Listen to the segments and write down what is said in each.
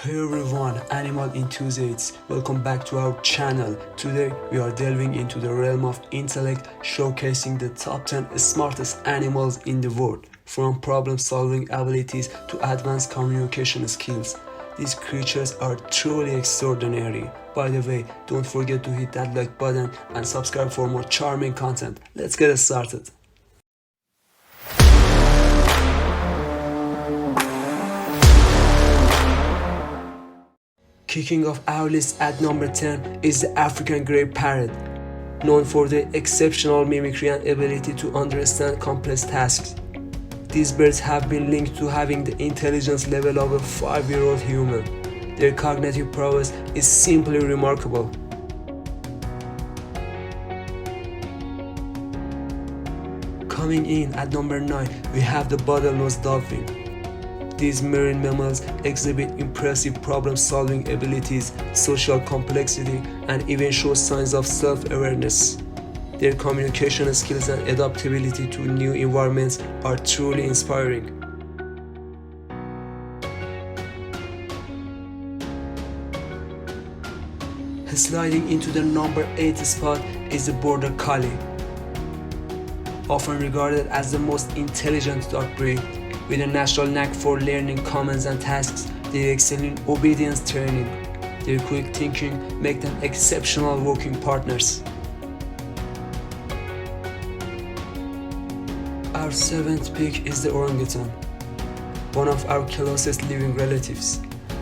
Hey everyone, animal enthusiasts, welcome back to our channel. Today we are delving into the realm of intellect, showcasing the top 10 smartest animals in the world, from problem-solving abilities to advanced communication skills. These creatures are truly extraordinary. By the way, don't forget to hit that like button and subscribe for more charming content. Let's get started. Kicking off our list at number 10 is the African grey parrot, known for their exceptional mimicry and ability to understand complex tasks. These birds have been linked to having the intelligence level of a 5-year-old human. Their cognitive prowess is simply remarkable. Coming in at number 9, we have the bottlenose dolphin. These marine mammals exhibit impressive problem-solving abilities, social complexity, and even show signs of self-awareness. Their communication skills and adaptability to new environments are truly inspiring. Sliding into the number 8 spot is the border collie. Often regarded as the most intelligent dog breed, with a natural knack for learning commands and tasks, they excel in obedience training. Their quick thinking makes them exceptional working partners. Our 7th pick is the orangutan, one of our closest living relatives.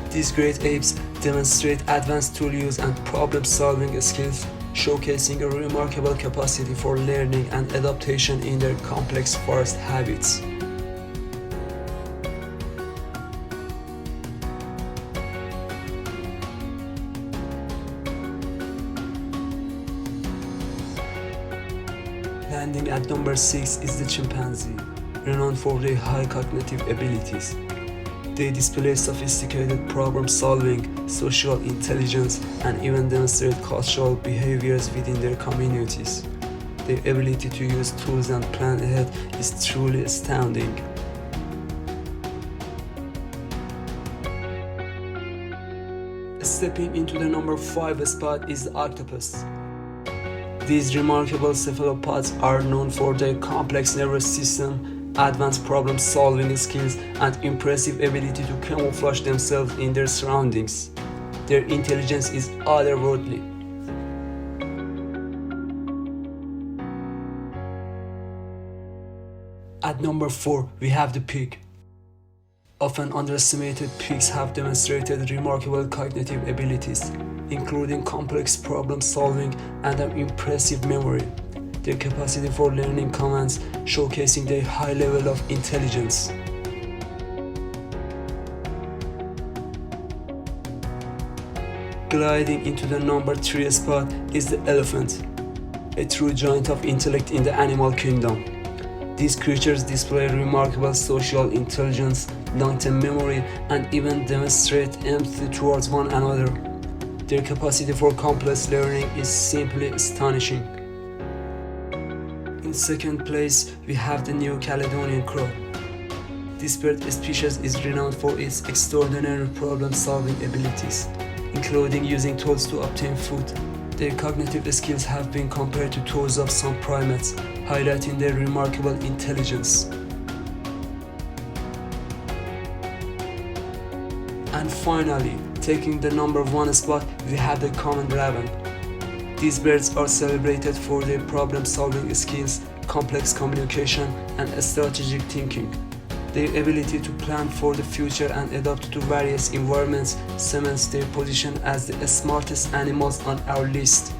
These great apes demonstrate advanced tool use and problem-solving skills, showcasing a remarkable capacity for learning and adaptation in their complex forest habits. Landing at number 6 is the chimpanzee, renowned for their high cognitive abilities. They display sophisticated problem-solving, social intelligence, and even demonstrate cultural behaviors within their communities. Their ability to use tools and plan ahead is truly astounding. Stepping into the number 5 spot is the octopus. These remarkable cephalopods are known for their complex nervous system, advanced problem-solving skills, and impressive ability to camouflage themselves in their surroundings. Their intelligence is otherworldly. At number 4, we have the pig. Often underestimated, pigs have demonstrated remarkable cognitive abilities, including complex problem-solving and an impressive memory. Their capacity for learning commands, showcasing their high level of intelligence. Gliding into the number 3 spot is the elephant, a true giant of intellect in the animal kingdom. These creatures display remarkable social intelligence, long-term memory, and even demonstrate empathy towards one another. Their capacity for complex learning is simply astonishing. In second place, we have the New Caledonian crow. This bird species is renowned for its extraordinary problem-solving abilities, including using tools to obtain food. Their cognitive skills have been compared to those of some primates, highlighting their remarkable intelligence. And finally, taking the number 1 spot, we have the common raven. These birds are celebrated for their problem-solving skills, complex communication, and strategic thinking. Their ability to plan for the future and adapt to various environments cements their position as the smartest animals on our list.